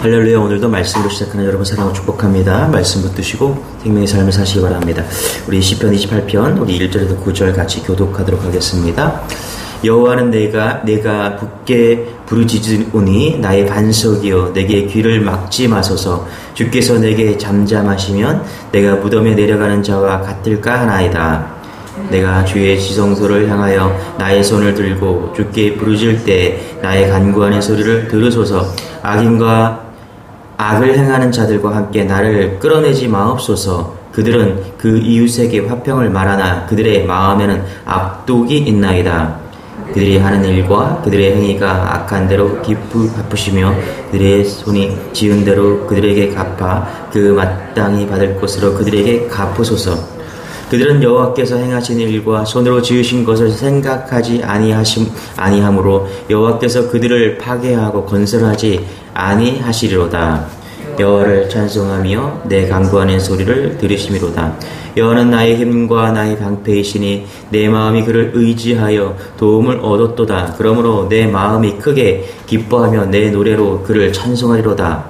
할렐루야. 오늘도 말씀으로 시작하는 여러분 사랑하고 축복합니다. 말씀 붙드시고 생명의 삶을 사시기 바랍니다. 우리 시편 28편 우리 1절에서 9절 같이 교독하도록 하겠습니다. 여호와는 내가 굳게 부르짖으니 나의 반석이여 내게 귀를 막지 마소서. 주께서 내게 잠잠하시면 내가 무덤에 내려가는 자와 같을까 하나이다. 내가 주의 지성소를 향하여 나의 손을 들고 주께 부르짖을 때 나의 간구하는 소리를 들으소서. 악을 행하는 자들과 함께 나를 끌어내지 마옵소서. 그들은 그 이웃에게 화평을 말하나 그들의 마음에는 악독이 있나이다. 그들이 하는 일과 그들의 행위가 악한 대로 갚으시며 그들의 손이 지은 대로 그들에게 갚아 그 마땅히 받을 것으로 그들에게 갚으소서. 그들은 여호와께서 행하신 일과 손으로 지으신 것을 생각하지 아니하므로 여호와께서 그들을 파괴하고 건설하지 아니하시리로다. 여호와를 찬송하며 내 간구하는 소리를 들으시미로다. 여호와는 나의 힘과 나의 방패이시니 내 마음이 그를 의지하여 도움을 얻었도다. 그러므로 내 마음이 크게 기뻐하며 내 노래로 그를 찬송하리로다.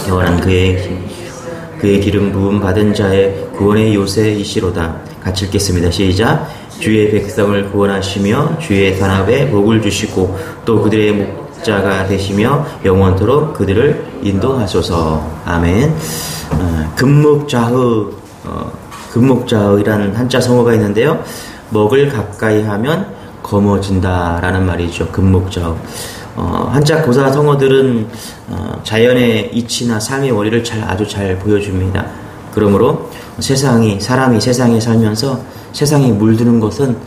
여호와는 그의 기름 부음 받은 자의 구원의 요새이시로다. 같이 읽겠습니다. 시작. 주의 백성을 구원하시며 주의 단합에 복을 주시고 또 그들의 목자가 되시며 영원토록 그들을 인도하소서. 아멘. 금목자흑이라는 한자 성어가 있는데요. 먹을 가까이 하면 검어진다라는 말이죠. 금목자흑. 한자 고사 성어들은 자연의 이치나 삶의 원리를 아주 잘 보여줍니다. 그러므로 사람이 세상에 살면서 세상에 물드는 것은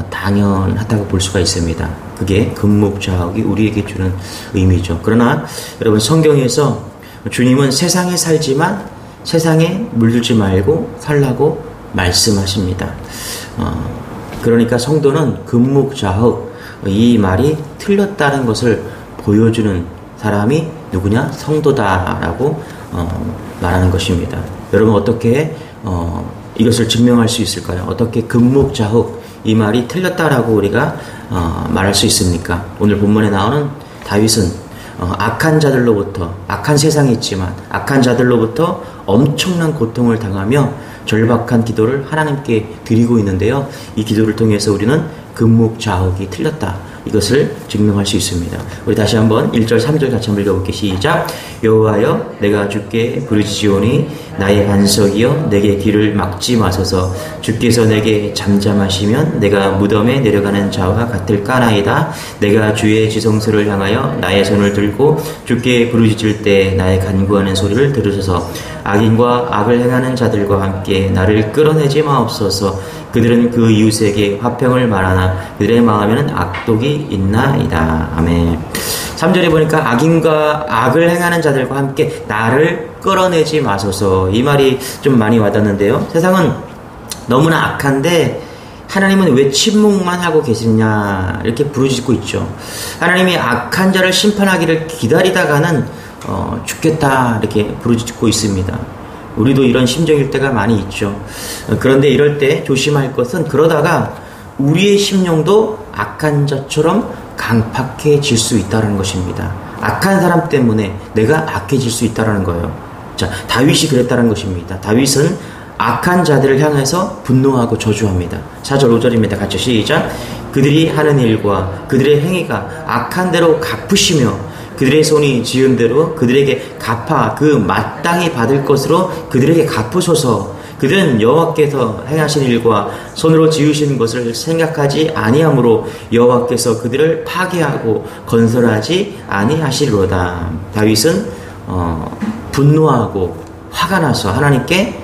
당연하다고 볼 수가 있습니다. 그게 금목자흑이 우리에게 주는 의미죠. 그러나 여러분, 성경에서 주님은 세상에 살지만 세상에 물들지 말고 살라고 말씀하십니다. 그러니까 성도는 금목자흑, 이 말이 틀렸다는 것을 보여주는 사람이 누구냐? 성도다라고 말하는 것입니다. 여러분, 어떻게 이것을 증명할 수 있을까요? 어떻게 금목자흑, 이 말이 틀렸다라고 우리가 말할 수 있습니까? 오늘 본문에 나오는 다윗은 악한 세상이 있지만 악한 자들로부터 엄청난 고통을 당하며 절박한 기도를 하나님께 드리고 있는데요. 이 기도를 통해서 우리는 금목자흑이 틀렸다, 이것을 증명할 수 있습니다. 우리 다시 한번 1절 3절 같이 한번 읽어볼게요. 시작. 여호와여 내가 주께 부르짖으오니 나의 반석이여 내게 귀를 막지 마소서. 주께서 내게 잠잠하시면 내가 무덤에 내려가는 자와 같을까나이다. 내가 주의 지성소를 향하여 나의 손을 들고 주께 부르짖을 때 나의 간구하는 소리를 들으소서. 악인과 악을 행하는 자들과 함께 나를 끌어내지 마옵소서. 그들은 그 이웃에게 화평을 말하나 그들의 마음에는 악독이 있나이다. 아멘. 3절에 보니까 악인과 악을 행하는 자들과 함께 나를 끌어내지 마소서. 이 말이 좀 많이 와닿는데요. 세상은 너무나 악한데 하나님은 왜 침묵만 하고 계시냐, 이렇게 부르짖고 있죠. 하나님이 악한 자를 심판하기를 기다리다가는 죽겠다, 이렇게 부르짖고 있습니다. 우리도 이런 심정일 때가 많이 있죠. 그런데 이럴 때 조심할 것은, 그러다가 우리의 심령도 악한 자처럼 강팍해질 수 있다는 것입니다. 악한 사람 때문에 내가 악해질 수 있다는 거예요. 자, 다윗이 그랬다는 것입니다. 다윗은 악한 자들을 향해서 분노하고 저주합니다. 4절 5절입니다. 같이 시작. 그들이 하는 일과 그들의 행위가 악한 대로 갚으시며 그들의 손이 지은 대로 그들에게 갚아 그 마땅히 받을 것으로 그들에게 갚으소서. 그들은 여호와께서 행하신 일과 손으로 지으신 것을 생각하지 아니하므로 여호와께서 그들을 파괴하고 건설하지 아니하시리로다. 다윗은 분노하고 화가 나서 하나님께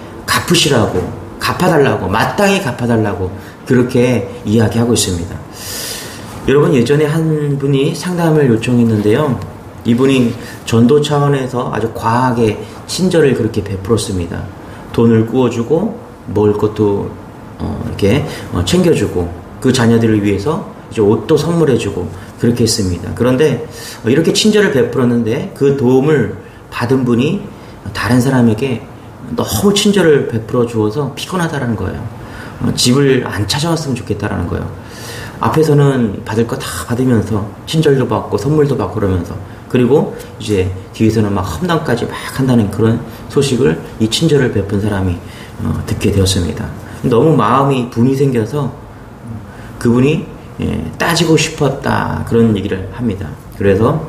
갚아달라고, 마땅히 갚아달라고 그렇게 이야기하고 있습니다. 여러분, 예전에 한 분이 상담을 요청했는데요. 이분이 전도 차원에서 아주 과하게 친절을 그렇게 베풀었습니다. 돈을 구워주고 먹을 것도 이렇게 챙겨주고 그 자녀들을 위해서 이제 옷도 선물해주고 그렇게 했습니다. 그런데 이렇게 친절을 베풀었는데 그 도움을 받은 분이 다른 사람에게 너무 친절을 베풀어 주어서 피곤하다라는 거예요. 집을 안 찾아왔으면 좋겠다라는 거예요. 앞에서는 받을 거 다 받으면서 친절도 받고 선물도 받고 그러면서, 그리고 이제 뒤에서는 막 험담까지 막 한다는 그런 소식을 이 친절을 베푼 사람이 듣게 되었습니다. 너무 마음이 분이 생겨서 그분이 따지고 싶었다 그런 얘기를 합니다. 그래서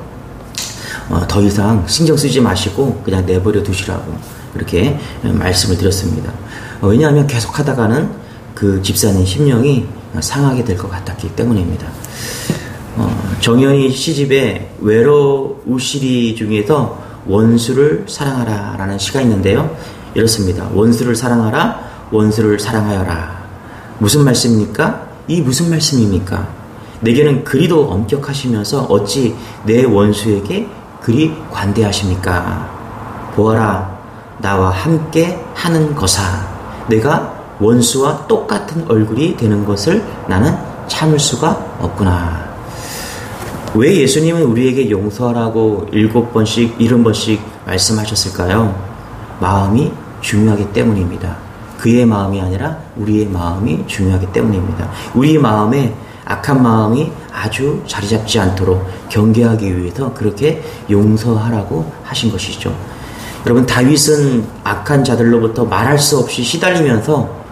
더 이상 신경 쓰지 마시고 그냥 내버려 두시라고 이렇게 말씀을 드렸습니다. 왜냐하면 계속 하다가는 그 집사님 심령이 상하게 될 것 같았기 때문입니다. 정연이 시집에 외로우시리 중에서 원수를 사랑하라 라는 시가 있는데요. 이렇습니다. 원수를 사랑하라, 원수를 사랑하여라. 무슨 말씀입니까? 이 무슨 말씀입니까? 내게는 그리도 엄격하시면서 어찌 내 원수에게 그리 관대하십니까? 보아라, 나와 함께 하는 거사. 내가 원수와 똑같은 얼굴이 되는 것을 나는 참을 수가 없구나. 왜 예수님은 우리에게 용서하라고 7번씩 70번씩 말씀하셨을까요? 마음이 중요하기 때문입니다. 그의 마음이 아니라 우리의 마음이 중요하기 때문입니다. 우리의 마음에 악한 마음이 아주 자리 잡지 않도록 경계하기 위해서 그렇게 용서하라고 하신 것이죠. 여러분, 다윗은 악한 자들로부터 말할 수 없이 시달리면서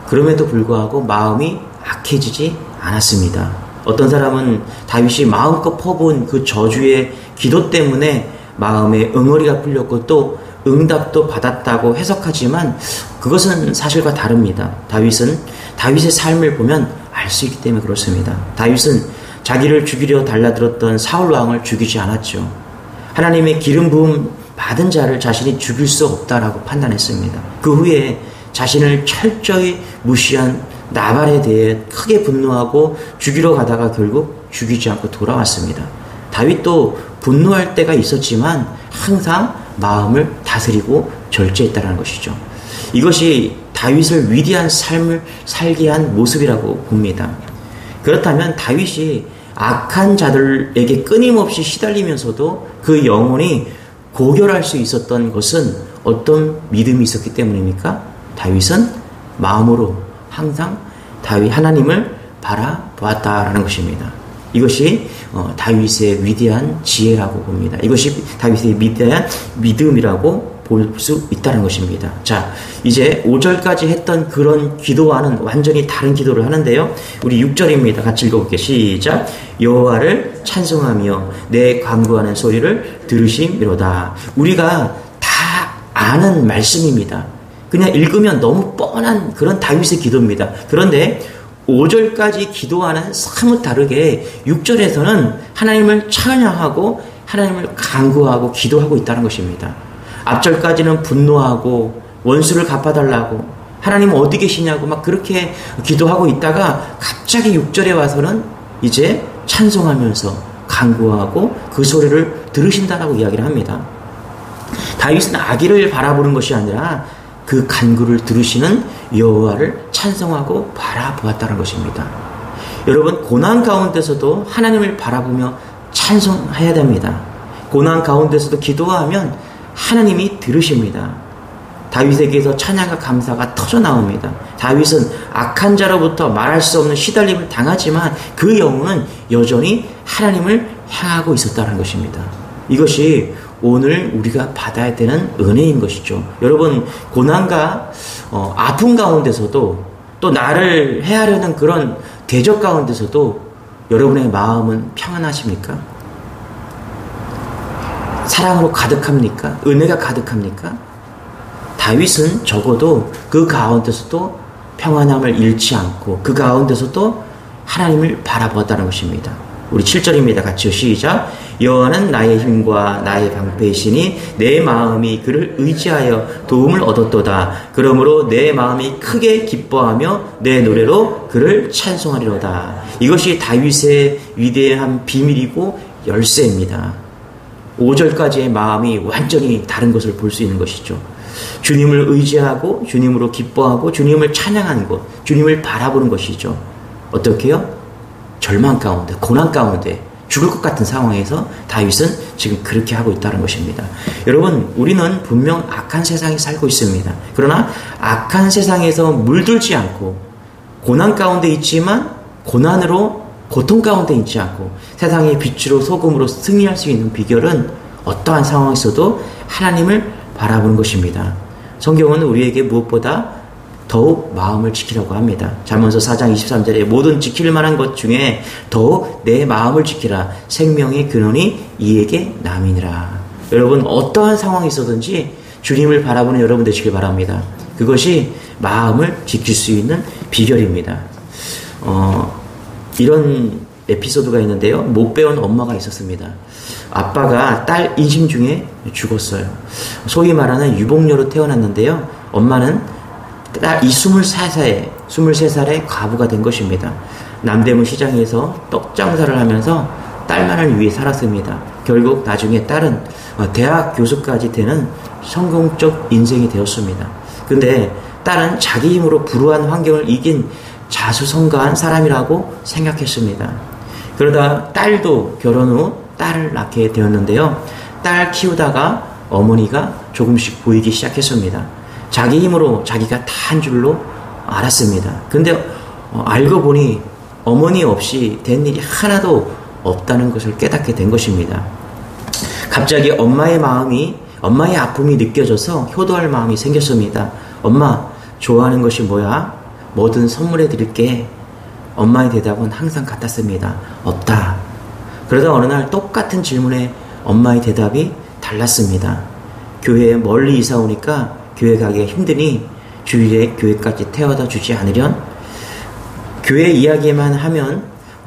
그럼에도 불구하고 마음이 악해지지 않았습니다. 어떤 사람은 다윗이 마음껏 퍼부은 그 저주의 기도 때문에 마음에 응어리가 풀렸고 또 응답도 받았다고 해석하지만 그것은 사실과 다릅니다. 다윗의 삶을 보면 알 수 있기 때문에 그렇습니다. 다윗은 자기를 죽이려 달라들었던 사울 왕을 죽이지 않았죠. 하나님의 기름 부음 받은 자를 자신이 죽일 수 없다라고 판단했습니다. 그 후에 자신을 철저히 무시한 나발에 대해 크게 분노하고 죽이러 가다가 결국 죽이지 않고 돌아왔습니다. 다윗도 분노할 때가 있었지만 항상 마음을 다스리고 절제했다는 것이죠. 이것이 다윗을 위대한 삶을 살게 한 모습이라고 봅니다. 그렇다면 다윗이 악한 자들에게 끊임없이 시달리면서도 그 영혼이 고결할 수 있었던 것은 어떤 믿음이 있었기 때문입니까? 다윗은 마음으로 항상 하나님을 바라보았다라는 것입니다. 이것이 다윗의 위대한 지혜라고 봅니다. 이것이 다윗의 위대한 믿음이라고 볼 수 있다는 것입니다. 자, 이제 5절까지 했던 그런 기도와는 완전히 다른 기도를 하는데요. 우리 6절입니다. 같이 읽어볼게요. 시작. 여호와를 찬송하며 내 간구하는 소리를 들으심이로다. 우리가 다 아는 말씀입니다. 그냥 읽으면 너무 뻔한 그런 다윗의 기도입니다. 그런데 5절까지 기도와는 사뭇 다르게 6절에서는 하나님을 찬양하고 하나님을 간구하고 기도하고 있다는 것입니다. 앞절까지는 분노하고 원수를 갚아달라고 하나님 어디 계시냐고 막 그렇게 기도하고 있다가 갑자기 6절에 와서는 이제 찬송하면서 간구하고 그 소리를 들으신다라고 이야기를 합니다. 다윗은 아기를 바라보는 것이 아니라 그 간구를 들으시는 여호와를 찬송하고 바라보았다는 것입니다. 여러분, 고난 가운데서도 하나님을 바라보며 찬송해야 됩니다. 고난 가운데서도 기도하면 하나님이 들으십니다. 다윗에게서 찬양과 감사가 터져나옵니다. 다윗은 악한 자로부터 말할 수 없는 시달림을 당하지만 그 영혼은 여전히 하나님을 향하고 있었다는 것입니다. 이것이 오늘 우리가 받아야 되는 은혜인 것이죠. 여러분, 고난과 아픔 가운데서도 또 나를 해하려는 그런 대적 가운데서도 여러분의 마음은 평안하십니까? 사랑으로 가득합니까? 은혜가 가득합니까? 다윗은 적어도 그 가운데서도 평안함을 잃지 않고 그 가운데서도 하나님을 바라보았다는 것입니다. 우리 7절입니다. 같이요. 시작. 여호와는 나의 힘과 나의 방패이시니 내 마음이 그를 의지하여 도움을 얻었도다. 그러므로 내 마음이 크게 기뻐하며 내 노래로 그를 찬송하리로다. 이것이 다윗의 위대한 비밀이고 열쇠입니다. 5절까지의 마음이 완전히 다른 것을 볼 수 있는 것이죠. 주님을 의지하고 주님으로 기뻐하고 주님을 찬양하는 것, 주님을 바라보는 것이죠. 어떻게요? 절망 가운데, 고난 가운데, 죽을 것 같은 상황에서 다윗은 지금 그렇게 하고 있다는 것입니다. 여러분, 우리는 분명 악한 세상에 살고 있습니다. 그러나 악한 세상에서 물들지 않고 고난 가운데 있지만 고난으로 고통 가운데 있지 않고 세상의 빛으로 소금으로 승리할 수 있는 비결은 어떠한 상황에서도 하나님을 바라보는 것입니다. 성경은 우리에게 무엇보다 더욱 마음을 지키라고 합니다. 잠언서 4장 23절에 모든 지킬 만한 것 중에 더욱 내 마음을 지키라. 생명의 근원이 이에게 남이니라. 여러분, 어떠한 상황이 있어든지 주님을 바라보는 여러분 되시길 바랍니다. 그것이 마음을 지킬 수 있는 비결입니다. 이런 에피소드가 있는데요. 못 배운 엄마가 있었습니다. 아빠가 딸 임신 중에 죽었어요. 소위 말하는 유복녀로 태어났는데요. 엄마는 딸이 23살에 과부가 된 것입니다. 남대문 시장에서 떡 장사를 하면서 딸만을 위해 살았습니다. 결국 나중에 딸은 대학 교수까지 되는 성공적 인생이 되었습니다. 근데 딸은 자기 힘으로 불우한 환경을 이긴 자수성가한 사람이라고 생각했습니다. 그러다 딸도 결혼 후 딸을 낳게 되었는데요. 딸 키우다가 어머니가 조금씩 보이기 시작했습니다. 자기 힘으로 자기가 다 한 줄로 알았습니다. 근데 알고 보니 어머니 없이 된 일이 하나도 없다는 것을 깨닫게 된 것입니다. 갑자기 엄마의 아픔이 느껴져서 효도할 마음이 생겼습니다. 엄마, 좋아하는 것이 뭐야? 뭐든 선물해 드릴게. 엄마의 대답은 항상 같았습니다. 없다. 그러다 어느 날 똑같은 질문에 엄마의 대답이 달랐습니다. 교회에 멀리 이사 오니까 교회 가기가 힘드니 주일에 교회까지 태워다 주지 않으련? 교회 이야기만 하면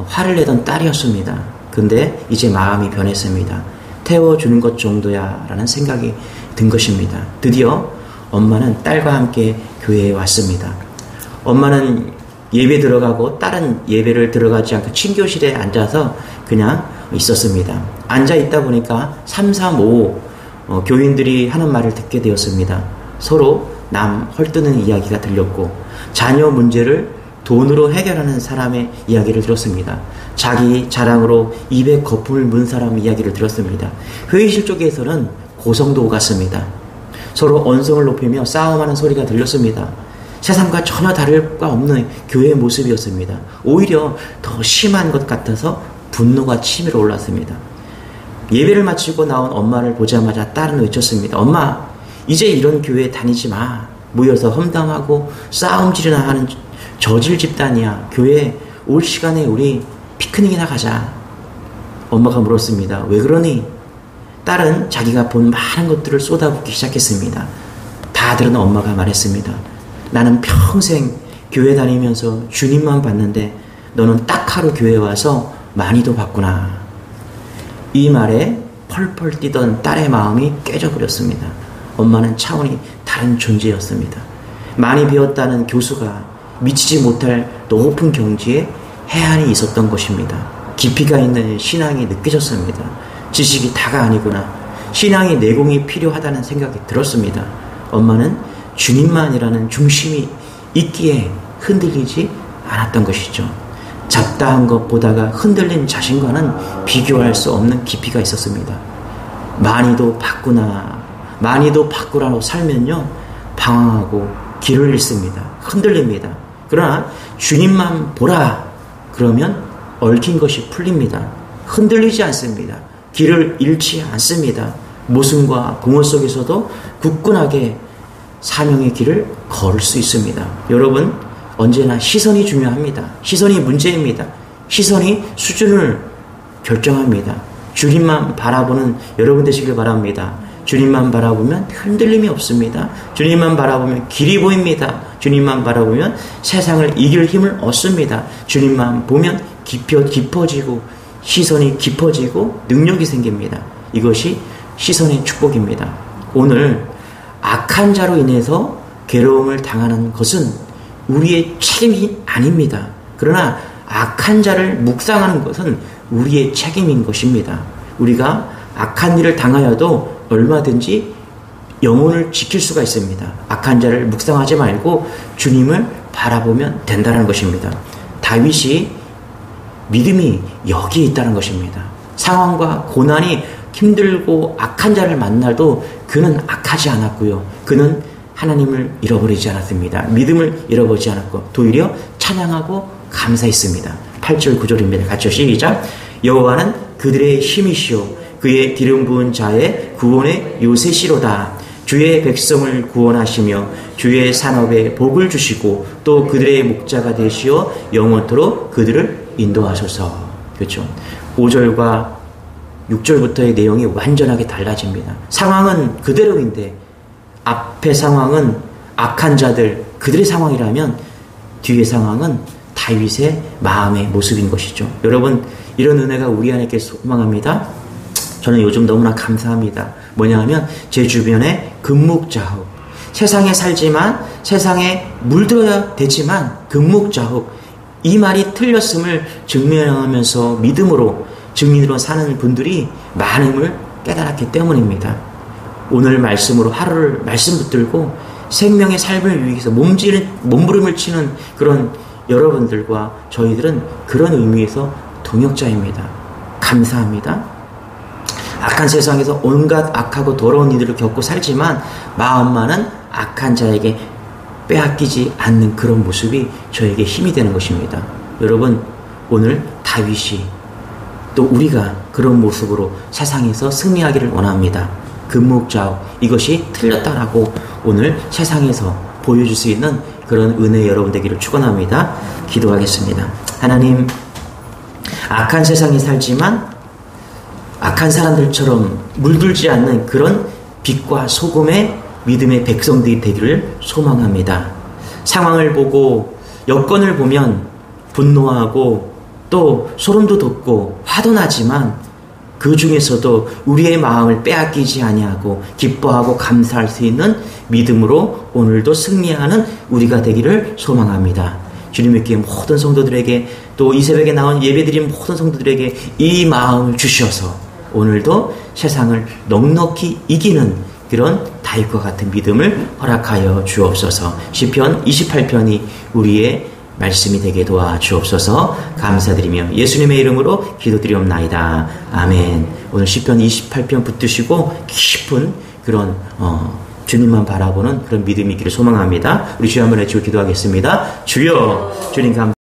화를 내던 딸이었습니다. 근데 이제 마음이 변했습니다. 태워주는 것 정도야 라는 생각이 든 것입니다. 드디어 엄마는 딸과 함께 교회에 왔습니다. 엄마는 예배 들어가고 딸은 예배를 들어가지 않고 친교실에 앉아서 그냥 있었습니다. 앉아 있다 보니까 335 교인들이 하는 말을 듣게 되었습니다. 서로 남 헐뜯는 이야기가 들렸고 자녀 문제를 돈으로 해결하는 사람의 이야기를 들었습니다. 자기 자랑으로 입에 거품을 문 사람 이야기를 들었습니다. 회의실 쪽에서는 고성도 오갔습니다. 서로 언성을 높이며 싸움하는 소리가 들렸습니다. 세상과 전혀 다를 바 없는 교회의 모습이었습니다. 오히려 더 심한 것 같아서 분노가 치밀어 올랐습니다. 예배를 마치고 나온 엄마를 보자마자 딸은 외쳤습니다. 엄마, 이제 이런 교회 다니지 마. 모여서 험담하고 싸움질이나 하는 저질 집단이야. 교회 올 시간에 우리 피크닉이나 가자. 엄마가 물었습니다. 왜 그러니? 딸은 자기가 본 많은 것들을 쏟아붓기 시작했습니다. 다 들은 엄마가 말했습니다. 나는 평생 교회 다니면서 주님만 봤는데 너는 딱 하루 교회 와서 많이도 봤구나. 이 말에 펄펄 뛰던 딸의 마음이 깨져버렸습니다. 엄마는 차원이 다른 존재였습니다. 많이 배웠다는 교수가 미치지 못할 높은 경지에 해안이 있었던 것입니다. 깊이가 있는 신앙이 느껴졌습니다. 지식이 다가 아니구나. 신앙의 내공이 필요하다는 생각이 들었습니다. 엄마는 주님만이라는 중심이 있기에 흔들리지 않았던 것이죠. 잡다한 것 보다가 흔들린 자신과는 비교할 수 없는 깊이가 있었습니다. 많이도 봤구나. 많이도 바꾸라고 살면요, 방황하고 길을 잃습니다. 흔들립니다. 그러나 주님만 보라 그러면 얽힌 것이 풀립니다. 흔들리지 않습니다. 길을 잃지 않습니다. 모순과 공허 속에서도 굳건하게 사명의 길을 걸을 수 있습니다. 여러분, 언제나 시선이 중요합니다. 시선이 문제입니다. 시선이 수준을 결정합니다. 주님만 바라보는 여러분 되시길 바랍니다. 주님만 바라보면 흔들림이 없습니다. 주님만 바라보면 길이 보입니다. 주님만 바라보면 세상을 이길 힘을 얻습니다. 주님만 보면 깊어지고 시선이 깊어지고 능력이 생깁니다. 이것이 시선의 축복입니다. 오늘 악한 자로 인해서 괴로움을 당하는 것은 우리의 책임이 아닙니다. 그러나 악한 자를 묵상하는 것은 우리의 책임인 것입니다. 우리가 악한 일을 당하여도 얼마든지 영혼을 지킬 수가 있습니다. 악한 자를 묵상하지 말고 주님을 바라보면 된다는 것입니다. 다윗이 믿음이 여기에 있다는 것입니다. 상황과 고난이 힘들고 악한 자를 만나도 그는 악하지 않았고요. 그는 하나님을 잃어버리지 않았습니다. 믿음을 잃어버리지 않았고 도리어 찬양하고 감사했습니다. 8절 9절입니다. 같이 시작. 여호와는 그들의 힘이시오 그의 기름 부은 자의 구원의 요새시로다. 주의 백성을 구원하시며 주의 산업에 복을 주시고 또 그들의 목자가 되시어 영원토록 그들을 인도하소서. 그렇죠. 5절과 6절부터의 내용이 완전하게 달라집니다. 상황은 그대로인데 앞의 상황은 악한 자들 그들의 상황이라면 뒤의 상황은 다윗의 마음의 모습인 것이죠. 여러분 이런 은혜가 우리 안에 소망합니다. 저는 요즘 너무나 감사합니다. 뭐냐 하면 제 주변에 금묵자흑 세상에 살지만 세상에 물들어야 되지만 금묵자흑 이 말이 틀렸음을 증명하면서 믿음으로 증인으로 사는 분들이 많음을 깨달았기 때문입니다. 오늘 말씀으로 하루를 말씀 붙들고 생명의 삶을 위해서 몸부림을 치는 그런 여러분들과 저희들은 그런 의미에서 동역자입니다. 감사합니다. 악한 세상에서 온갖 악하고 더러운 일들을 겪고 살지만 마음만은 악한 자에게 빼앗기지 않는 그런 모습이 저에게 힘이 되는 것입니다. 여러분 오늘 다윗이 또 우리가 그런 모습으로 세상에서 승리하기를 원합니다. 금묵자옥 이것이 틀렸다라고 오늘 세상에서 보여줄 수 있는 그런 은혜 여러분 되기를 축원합니다. 기도하겠습니다. 하나님 악한 세상에 살지만 악한 사람들처럼 물들지 않는 그런 빛과 소금의 믿음의 백성들이 되기를 소망합니다. 상황을 보고 여건을 보면 분노하고 또 소름도 돋고 화도 나지만 그 중에서도 우리의 마음을 빼앗기지 아니하고 기뻐하고 감사할 수 있는 믿음으로 오늘도 승리하는 우리가 되기를 소망합니다. 주님께 모든 성도들에게 또 이 새벽에 나온 예배드린 모든 성도들에게 이 마음을 주셔서 오늘도 세상을 넉넉히 이기는 그런 다윗과 같은 믿음을 허락하여 주옵소서. 시편 28편이 우리의 말씀이 되게 도와 주옵소서. 감사드리며 예수님의 이름으로 기도드리옵나이다. 아멘. 오늘 시편 28편 붙드시고 깊은 그런 주님만 바라보는 그런 믿음이 있기를 소망합니다. 우리 주여 한번 외치고 기도하겠습니다. 주여 주님 감사합니다.